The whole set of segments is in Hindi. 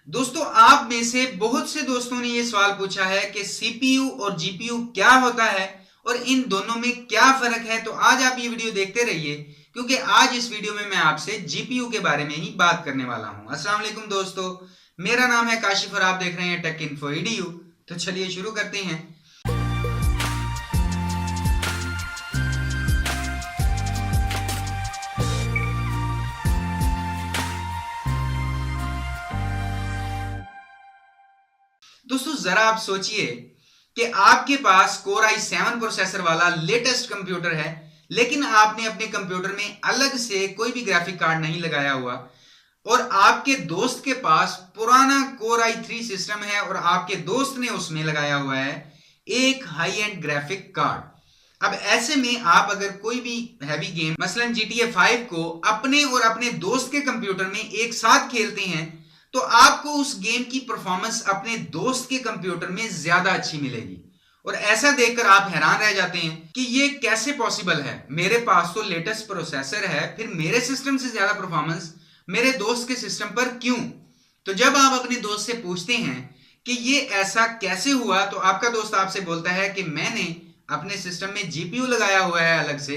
दोस्तों, आप में से बहुत से दोस्तों ने ये सवाल पूछा है कि सीपीयू और जीपीयू क्या होता है और इन दोनों में क्या फर्क है। तो आज आप ये वीडियो देखते रहिए, क्योंकि आज इस वीडियो में मैं आपसे जीपीयू के बारे में ही बात करने वाला हूं। अस्सलाम वालेकुम दोस्तों, मेरा नाम है काशिफ और आप देख रहे हैं टेक इन्फो ईडीयू। तो चलिए शुरू करते हैं। दोस्तों, जरा आप सोचिए कि आपके पास कोर i7 प्रोसेसर वाला लेटेस्ट कंप्यूटर है, लेकिन आपने अपने कंप्यूटर में अलग से कोई भी ग्राफिक कार्ड नहीं लगाया हुआ और आपके दोस्त के पास पुराना कोर i3 सिस्टम है और आपके दोस्त ने उसमें लगाया हुआ है एक हाई एंड ग्राफिक कार्ड। अब ऐसे में आप अगर कोई भी हैवी गेम मसलन GTA 5 को अपने और अपने दोस्त के कंप्यूटर में एक साथ खेलते हैं, तो आपको उस गेम की परफॉर्मेंस अपने दोस्त के कंप्यूटर में ज्यादा अच्छी मिलेगी। और ऐसा देखकर आप हैरान रह जाते हैं कि ये कैसे पॉसिबल है। मेरे पास तो लेटेस्ट प्रोसेसर है, फिर मेरे सिस्टम से ज्यादा परफॉर्मेंस मेरे दोस्त के सिस्टम पर क्यों? तो जब आप अपने दोस्त से पूछते हैं कि ये ऐसा कैसे हुआ, तो आपका दोस्त आपसे बोलता है कि मैंने अपने सिस्टम में जीपीयू लगाया हुआ है अलग से।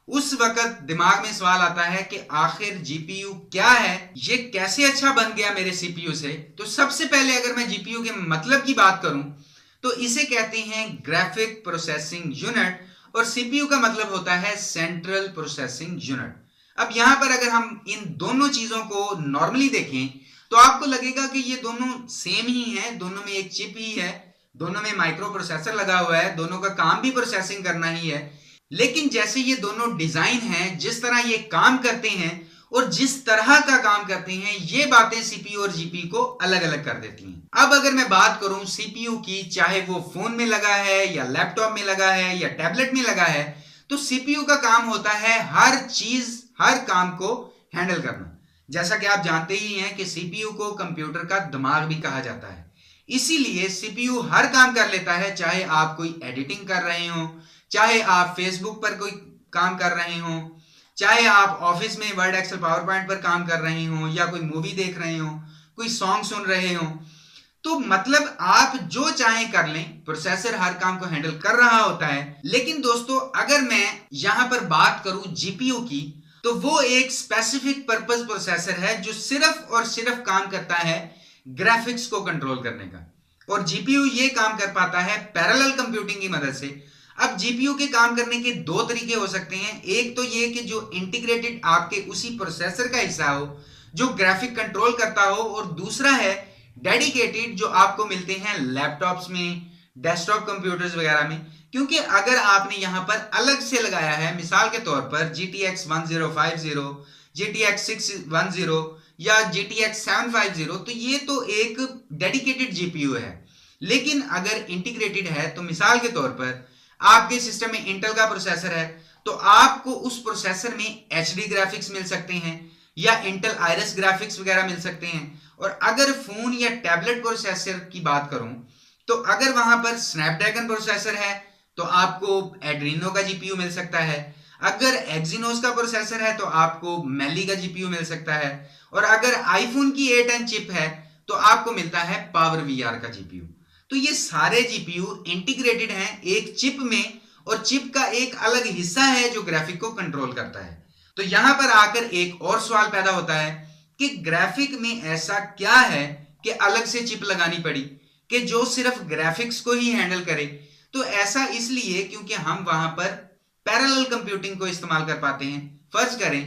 उस वक्त दिमाग में सवाल आता है कि आखिर जीपीयू क्या है, ये कैसे अच्छा बन गया मेरे सीपीयू से। तो सबसे पहले अगर मैं जीपीयू के मतलब की बात करूं तो इसे कहते हैं ग्राफिक प्रोसेसिंग यूनिट और सीपीयू का मतलब होता है सेंट्रल प्रोसेसिंग यूनिट। अब यहां पर अगर हम इन दोनों चीजों को नॉर्मली देखें तो आपको लगेगा कि ये दोनों सेम ही हैं, दोनों में एक चिप ही है, दोनों में माइक्रो प्रोसेसर लगा हुआ है, दोनों का काम भी प्रोसेसिंग करना ही है। लेकिन जैसे ये दोनों डिजाइन हैं, जिस तरह ये काम करते हैं और जिस तरह का काम करते हैं, ये बातें सीपीयू और जीपीयू को अलग अलग कर देती हैं। अब अगर मैं बात करूं सीपीयू की, चाहे वो फोन में लगा है या लैपटॉप में लगा है या टैबलेट में लगा है, तो सीपीयू का काम होता है हर चीज हर काम को हैंडल करना। जैसा कि आप जानते ही हैं कि सीपीयू को कंप्यूटर का दिमाग भी कहा जाता है। इसीलिए सीपीयू हर काम कर लेता है, चाहे आप कोई एडिटिंग कर रहे हो, चाहे आप फेसबुक पर कोई काम कर रहे हो, चाहे आप ऑफिस में वर्ड एक्सेल पावर पॉइंट पर काम कर रहे हो, या कोई मूवी देख रहे हो, कोई सॉन्ग सुन रहे हो। तो मतलब आप जो चाहें कर लें, प्रोसेसर हर काम को हैंडल कर रहा होता है। लेकिन दोस्तों, अगर मैं यहां पर बात करूं जीपीयू की, तो वो एक स्पेसिफिक पर्पस प्रोसेसर है जो सिर्फ और सिर्फ काम करता है ग्राफिक्स को कंट्रोल करने का। और जीपीयू ये काम कर पाता है पैरेलल कंप्यूटिंग की मदद से। अब जीपीयू के काम करने के दो तरीके हो सकते हैं। एक तो ये कि जो इंटीग्रेटेड आपके उसी प्रोसेसर का हिस्सा हो, जो ग्राफिक कंट्रोल करता हो, और दूसरा है डेडिकेटेड, जो आपको मिलते हैं लैपटॉप्स में, डेस्कटॉप कंप्यूटर्स वगैरह में। क्योंकि अगर आपने यहां पर अलग से लगाया है, मिसाल के तौर पर GTX 1050, GTX 610 या GTX 750, तो ये तो एक डेडिकेटेड जीपीयू है। लेकिन अगर इंटीग्रेटेड है, तो मिसाल के तौर पर आपके सिस्टम में इंटेल का प्रोसेसर है, तो आपको उस प्रोसेसर में एचडी ग्राफिक्स मिल सकते हैं या इंटेल आइरिस ग्राफिक्स वगैरह मिल सकते हैं। और अगर फोन या टैबलेट प्रोसेसर की बात करूं, तो अगर वहां पर स्नैपड्रैगन प्रोसेसर है तो आपको एड्रीनो का जीपीयू मिल सकता है। अगर एक्सिनोस का प्रोसेसर है तो आपको मैली का जीपीयू मिल सकता है। और अगर आईफोन की A10 चिप है तो आपको मिलता है पावर वीआर का जीपीयू। तो ये सारे जीपीयू इंटीग्रेटेड हैं एक चिप में, और चिप का एक अलग हिस्सा है जो ग्राफिक को कंट्रोल करता है। तो यहां पर आकर एक और सवाल पैदा होता है कि ग्राफिक में ऐसा क्या है कि अलग से चिप लगानी पड़ी कि जो सिर्फ ग्राफिक्स को ही हैंडल करे। तो ऐसा इसलिए क्योंकि हम वहां पर पैरेलल कंप्यूटिंग को इस्तेमाल कर पाते हैं। फर्ज करें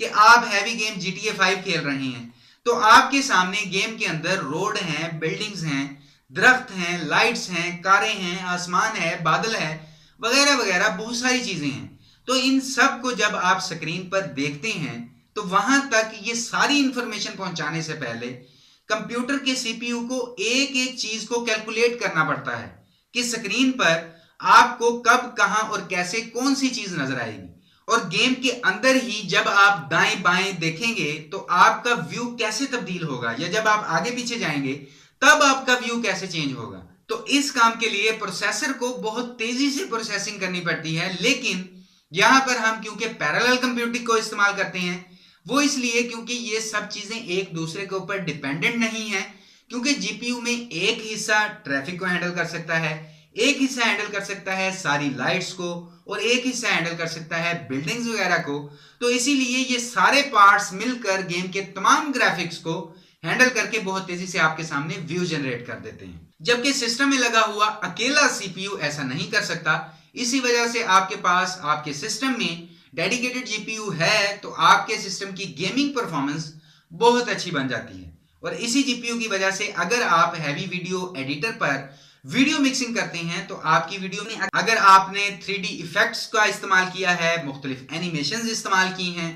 कि आप हैवी गेम GTA 5 खेल रहे हैं, तो आपके सामने गेम के अंदर रोड हैं, बिल्डिंग्स हैं, दरख्त हैं, लाइट्स हैं, कारें हैं, आसमान है, बादल है, वगैरह वगैरह बहुत सारी चीजें हैं। तो इन सब को जब आप स्क्रीन पर देखते हैं, तो वहां तक ये सारी इंफॉर्मेशन पहुंचाने से पहले कंप्यूटर के सीपीयू को एक एक चीज को कैलकुलेट करना पड़ता है कि स्क्रीन पर आपको कब, कहां और कैसे कौन सी चीज नजर आएगी। और गेम के अंदर ही जब आप दाएं बाएं देखेंगे तो आपका व्यू कैसे तब्दील होगा, या जब आप आगे पीछे जाएंगे तब आपका व्यू कैसे चेंज होगा। तो इस काम के लिए प्रोसेसर को बहुत तेजी से प्रोसेसिंग करनी पड़ती है। लेकिन यहां पर हम क्योंकि पैरेलल कंप्यूटिंग को इस्तेमाल करते हैं, वो इसलिए क्योंकि ये सब चीजें एक दूसरे के ऊपर डिपेंडेंट नहीं है। क्योंकि जीपीयू में एक हिस्सा ट्रैफिक को हैंडल कर सकता है, एक हिस्सा हैंडल कर सकता है सारी लाइट्स को, और एक हिस्सा हैंडल कर सकता है बिल्डिंग्स वगैरह को। तो इसीलिए ये सारे पार्ट्स मिलकर गेम के तमाम ग्राफिक्स को हैंडल करके बहुत तेजी से आपके सामने व्यू जनरेट कर देते हैं, जबकि सिस्टम में लगा हुआ अकेला सीपीयू ऐसा नहीं कर सकता। इसी वजह से आपके पास आपके सिस्टम में डेडिकेटेड जीपीयू है तो आपके सिस्टम की गेमिंग परफॉर्मेंस बहुत अच्छी बन जाती है। और इसी जीपीयू की वजह से अगर आप हैवी वीडियो एडिटर पर वीडियो मिक्सिंग करते हैं तो आपकी वीडियो में अगर आपने 3D इफेक्ट्स का इस्तेमाल किया है, मुख्तलिफ एनिमेशंस इस्तेमाल की हैं,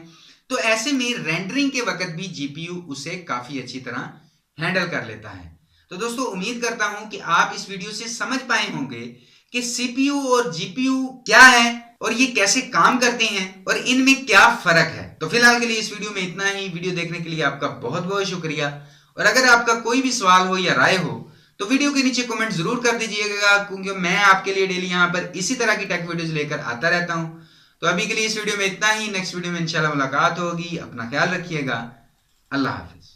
तो ऐसे में रेंडरिंग के वक्त भी जीपीयू उसे काफी अच्छी तरह हैंडल कर लेता है। तो दोस्तों, उम्मीद करता हूं कि आप इस वीडियो से समझ पाए होंगे कि सीपीयू और जीपीयू क्या है और ये कैसे काम करते हैं और इनमें क्या फर्क है। तो फिलहाल के लिए इस वीडियो में इतना ही। वीडियो देखने के लिए आपका बहुत बहुत शुक्रिया। और अगर आपका कोई भी सवाल हो या राय हो तो वीडियो के नीचे कमेंट जरूर कर दीजिएगा, क्योंकि मैं आपके लिए डेली यहाँ पर इसी तरह की टेक वीडियोस लेकर आता रहता हूँ। तो अभी के लिए इस वीडियो में इतना ही। नेक्स्ट वीडियो में इंशाल्लाह मुलाकात होगी। अपना ख्याल रखिएगा। अल्लाह हाफिज।